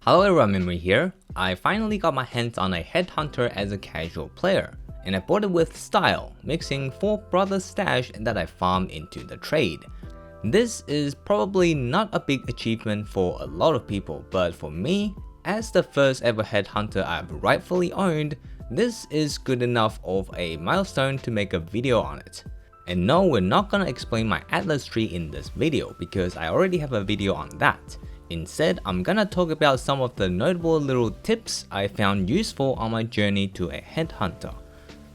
Hello everyone, Memory here. I finally got my hands on a Headhunter as a casual player, and I bought it with style, mixing 4 brothers stash that I farmed into the trade. This is probably not a big achievement for a lot of people, but for me, as the first ever Headhunter I've rightfully owned, this is good enough of a milestone to make a video on it. And no, we're not gonna explain my Atlas tree in this video because I already have a video on that. Instead, I'm gonna talk about some of the notable little tips I found useful on my journey to a Headhunter.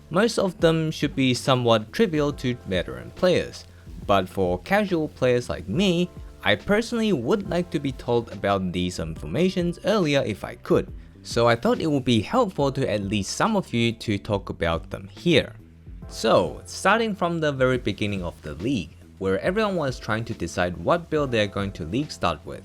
Most of them should be somewhat trivial to veteran players, but for casual players like me, I personally would like to be told about these informations earlier if I could, so I thought it would be helpful to at least some of you to talk about them here. So, starting from the very beginning of the league, where everyone was trying to decide what build they're going to league start with.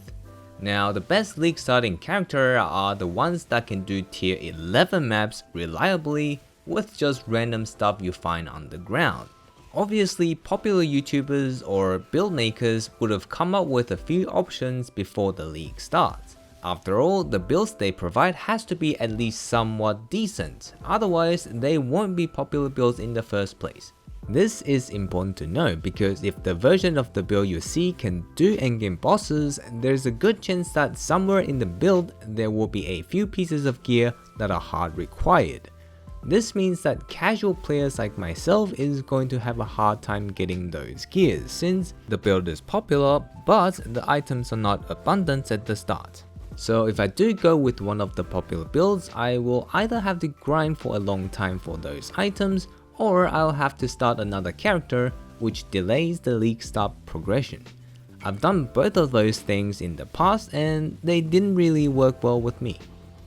Now, the best league starting character are the ones that can do tier 11 maps reliably with just random stuff you find on the ground. Obviously, popular YouTubers or build makers would have come up with a few options before the league starts. After all, the builds they provide has to be at least somewhat decent, otherwise they won't be popular builds in the first place. This is important to know because if the version of the build you see can do endgame bosses, there's a good chance that somewhere in the build there will be a few pieces of gear that are hard required. This means that casual players like myself is going to have a hard time getting those gears since the build is popular but the items are not abundant at the start. So if I do go with one of the popular builds, I will either have to grind for a long time for those items, or I'll have to start another character, which delays the league start progression. I've done both of those things in the past and they didn't really work well with me.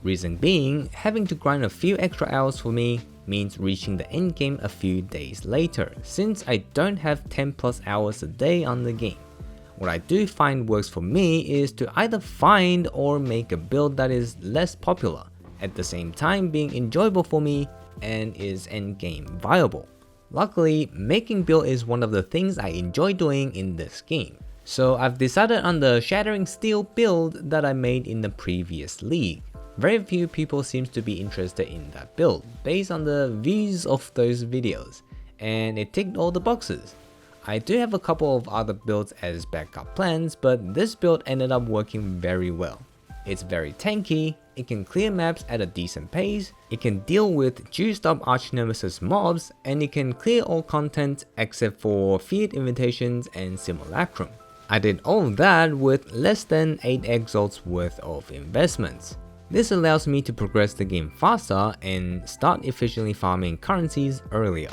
Reason being, having to grind a few extra hours for me means reaching the end game a few days later, since I don't have 10 plus hours a day on the game. What I do find works for me is to either find or make a build that is less popular, at the same time being enjoyable for me and is endgame viable. Luckily, making build is one of the things I enjoy doing in this game. So I've decided on the Shattering Steel build that I made in the previous league. Very few people seem to be interested in that build based on the views of those videos, and it ticked all the boxes. I do have a couple of other builds as backup plans, but this build ended up working very well. It's very tanky, it can clear maps at a decent pace, it can deal with juiced up arch-nemesis mobs, and it can clear all content except for Fiat Invitations and Simulacrum. I did all of that with less than 8 Exalts worth of investments. This allows me to progress the game faster and start efficiently farming currencies earlier.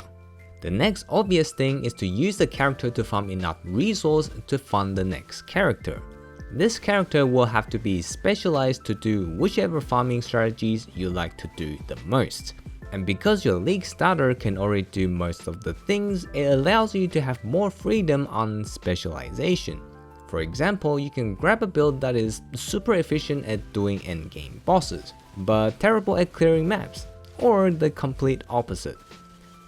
The next obvious thing is to use the character to farm enough resource to fund the next character. This character will have to be specialized to do whichever farming strategies you like to do the most. And because your league starter can already do most of the things, it allows you to have more freedom on specialization. For example, you can grab a build that is super efficient at doing endgame bosses, but terrible at clearing maps, or the complete opposite.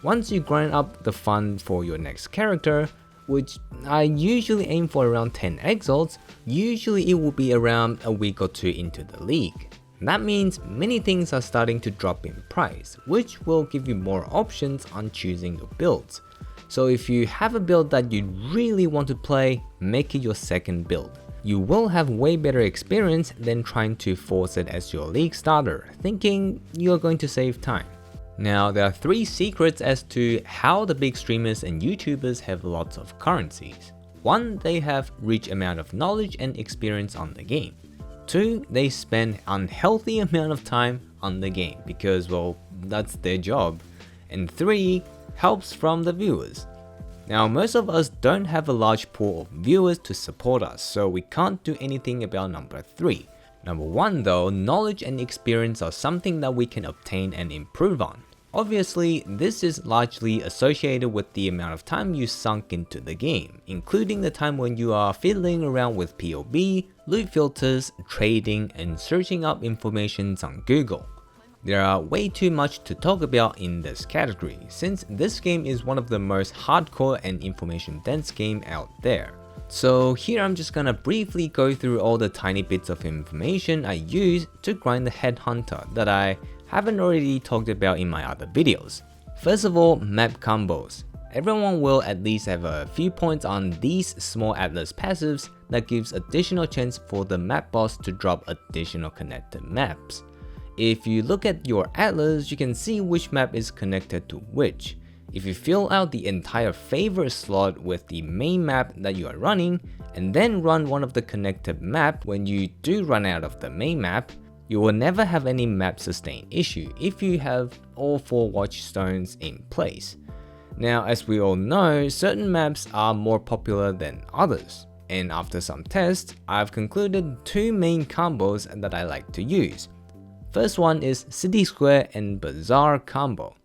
Once you grind up the fund for your next character, which I usually aim for around 10 exalts, usually it will be around a week or 2 into the league. That means many things are starting to drop in price, which will give you more options on choosing your builds. So if you have a build that you really want to play, make it your second build. You will have way better experience than trying to force it as your league starter, thinking you're going to save time. Now, there are 3 secrets as to how the big streamers and YouTubers have lots of currencies. 1, they have rich amount of knowledge and experience on the game. 2, they spend unhealthy amount of time on the game because, well, that's their job. And 3, helps from the viewers. Now, most of us don't have a large pool of viewers to support us, so we can't do anything about number 3. Number 1 though, knowledge and experience are something that we can obtain and improve on. Obviously, this is largely associated with the amount of time you sunk into the game, including the time when you are fiddling around with POB, loot filters, trading, and searching up information on Google. There are way too much to talk about in this category, since this game is one of the most hardcore and information dense game out there. So here I'm just gonna briefly go through all the tiny bits of information I use to grind the Headhunter that I haven't already talked about in my other videos. First of all, map combos. Everyone will at least have a few points on these small atlas passives that gives additional chance for the map boss to drop additional connected maps. If you look at your atlas, you can see which map is connected to which. If you fill out the entire favorite slot with the main map that you are running, and then run one of the connected map when you do run out of the main map, you will never have any map sustain issue if you have all 4 watchstones in place. Now, as we all know, certain maps are more popular than others, and after some tests, I've concluded 2 main combos that I like to use. First one is City Square and Bazaar combo.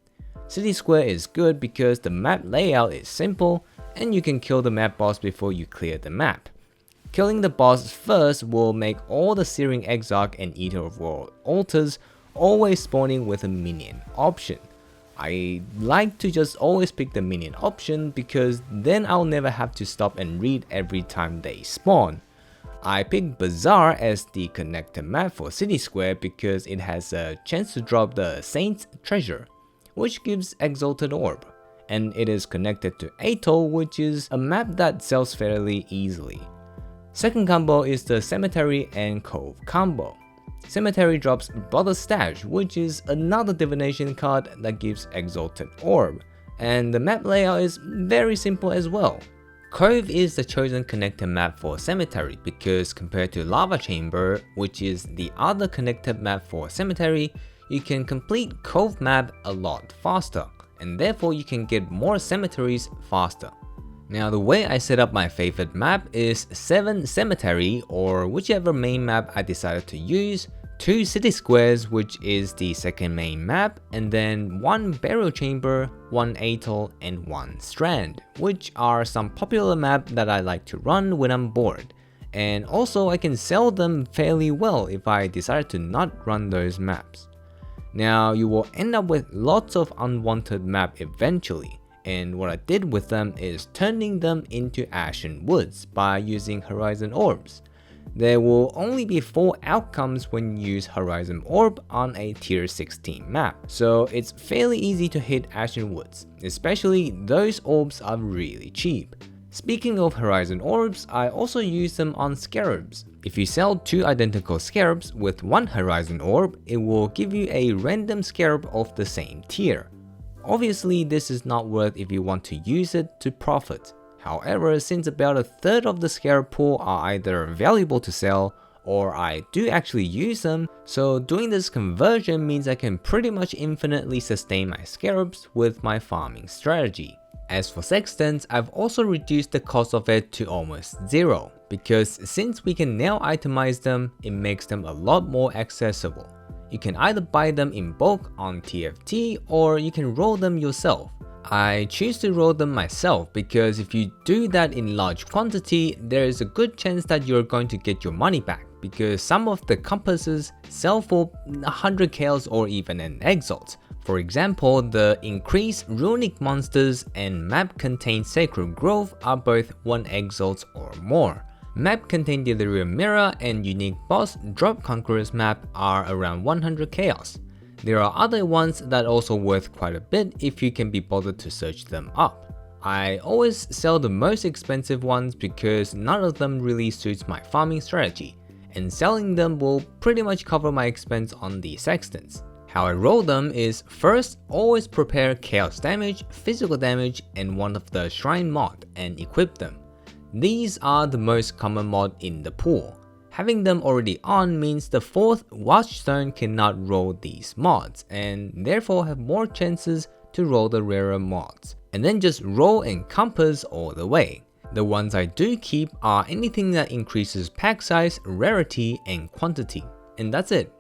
City Square is good because the map layout is simple and you can kill the map boss before you clear the map. Killing the boss first will make all the Searing Exarch and Eater of World altars always spawning with a minion option. I like to just always pick the minion option because then I'll never have to stop and read every time they spawn. I picked Bazaar as the connector map for City Square because it has a chance to drop the Saint's Treasure, which gives Exalted Orb, and it is connected to Atoll, which is a map that sells fairly easily. Second combo is the Cemetery and Cove combo. Cemetery drops Brother's Stash, which is another divination card that gives Exalted Orb, and the map layout is very simple as well. Cove is the chosen connector map for Cemetery because compared to Lava Chamber, which is the other connected map for Cemetery, you can complete Cove map a lot faster, and therefore you can get more cemeteries faster. Now the way I set up my favorite map is 7 Cemetery or whichever main map I decided to use, 2 City Squares which is the second main map, and then 1 Burial Chamber, 1 Atoll, and 1 Strand, which are some popular maps that I like to run when I'm bored. And also I can sell them fairly well if I decide to not run those maps. Now you will end up with lots of unwanted map eventually, and what I did with them is turning them into Ashen Woods by using Horizon Orbs. There will only be 4 outcomes when you use Horizon Orb on a tier 16 map, so it's fairly easy to hit Ashen Woods, especially those orbs are really cheap. Speaking of Horizon Orbs, I also use them on scarabs. If you sell 2 identical scarabs with 1 Horizon Orb, it will give you a random scarab of the same tier. Obviously, this is not worth if you want to use it to profit. However, since about a third of the scarab pool are either valuable to sell or I do actually use them, so doing this conversion means I can pretty much infinitely sustain my scarabs with my farming strategy. As for sextants, I've also reduced the cost of it to almost 0, because since we can now itemize them, it makes them a lot more accessible. You can either buy them in bulk on TFT or you can roll them yourself. I choose to roll them myself because if you do that in large quantity, there is a good chance that you're going to get your money back, because some of the compasses sell for 100 chaos or even an Exalt. For example, the increased runic monsters and map contained sacred growth are both 1 Exalt or more. Map contained Delirium Mirror and unique boss drop Conqueror's map are around 100 chaos. There are other ones that are also worth quite a bit if you can be bothered to search them up. I always sell the most expensive ones because none of them really suits my farming strategy, and selling them will pretty much cover my expense on the sextants. How I roll them is first always prepare chaos damage, physical damage, and one of the shrine mod and equip them. These are the most common mod in the pool. Having them already on means the 4th watchstone cannot roll these mods and therefore have more chances to roll the rarer mods, and then just roll and compass all the way. The ones I do keep are anything that increases pack size, rarity, and quantity, and that's it.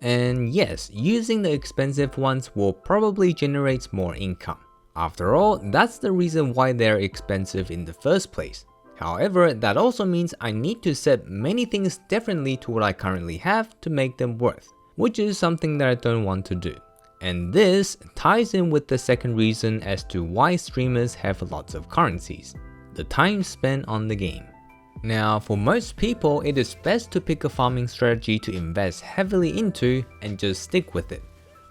And yes, using the expensive ones will probably generate more income. After all, that's the reason why they're expensive in the first place. However, that also means I need to set many things differently to what I currently have to make them worth, which is something that I don't want to do. And this ties in with the second reason as to why streamers have lots of currencies: the time spent on the game. Now, for most people, it is best to pick a farming strategy to invest heavily into and just stick with it.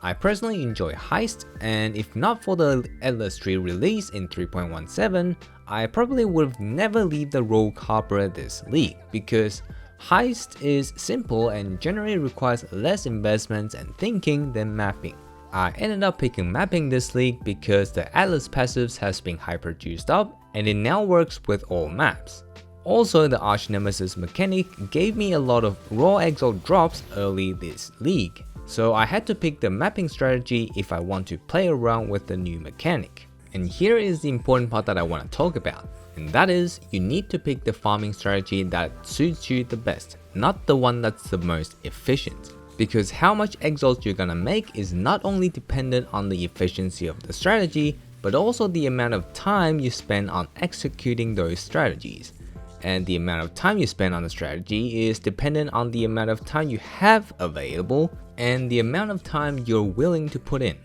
I personally enjoy Heist, and if not for the Atlas tree release in 3.17, I probably would have never leave the Rogue Harbor this league, because Heist is simple and generally requires less investments and thinking than mapping. I ended up picking mapping this league because the Atlas passives has been hyper juiced up and it now works with all maps. Also, the Arch Nemesis mechanic gave me a lot of raw Exalt drops early this league, so I had to pick the mapping strategy if I want to play around with the new mechanic. And here is the important part that I want to talk about, and that is you need to pick the farming strategy that suits you the best, not the one that's the most efficient. Because how much Exalt you're gonna make is not only dependent on the efficiency of the strategy, but also the amount of time you spend on executing those strategies. And the amount of time you spend on the strategy is dependent on the amount of time you have available and the amount of time you're willing to put in.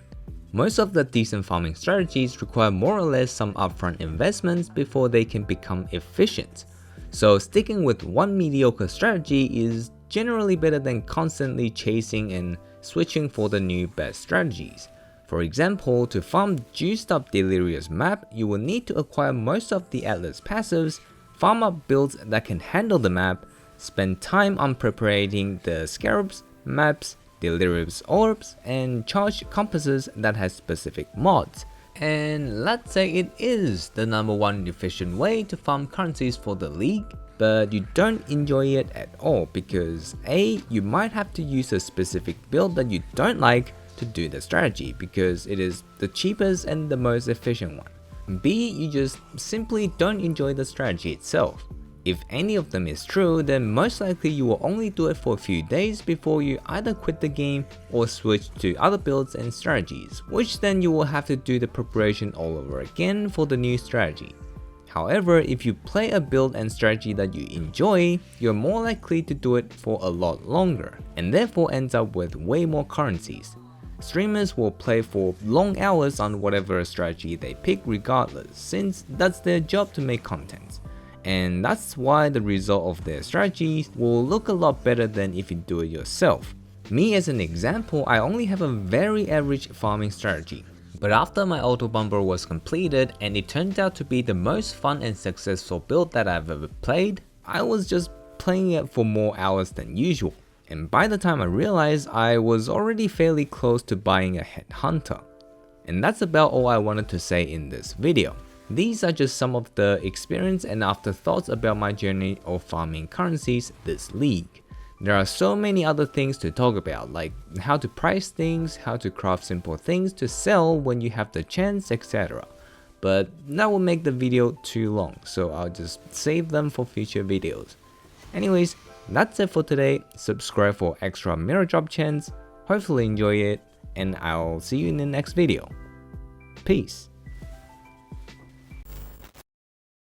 Most of the decent farming strategies require more or less some upfront investments before they can become efficient. So sticking with one mediocre strategy is generally better than constantly chasing and switching for the new best strategies. For example, to farm juiced up Delirious map, you will need to acquire most of the Atlas passives, farm up builds that can handle the map, spend time on preparing the scarabs, maps, Delirious orbs, and charged compasses that has specific mods. And let's say it is the #1 efficient way to farm currencies for the league, but you don't enjoy it at all because A, you might have to use a specific build that you don't like to do the strategy because it is the cheapest and the most efficient one. B, you just simply don't enjoy the strategy itself. If any of them is true, then most likely you will only do it for a few days before you either quit the game or switch to other builds and strategies, which then you will have to do the preparation all over again for the new strategy. However, if you play a build and strategy that you enjoy, you're more likely to do it for a lot longer, and therefore ends up with way more currencies. Streamers will play for long hours on whatever strategy they pick regardless, since that's their job to make content. And that's why the result of their strategies will look a lot better than if you do it yourself. Me as an example, I only have a very average farming strategy. But after my auto bumper was completed and it turned out to be the most fun and successful build that I've ever played, I was just playing it for more hours than usual. And by the time I realized, I was already fairly close to buying a Headhunter. And that's about all I wanted to say in this video. These are just some of the experience and afterthoughts about my journey of farming currencies this league. There are so many other things to talk about, like how to price things, how to craft simple things to sell when you have the chance, etc. But that will make the video too long, so I'll just save them for future videos. Anyways, that's it for today. Subscribe for extra mirror drop chance. Hopefully enjoy it, and I'll see you in the next video. Peace.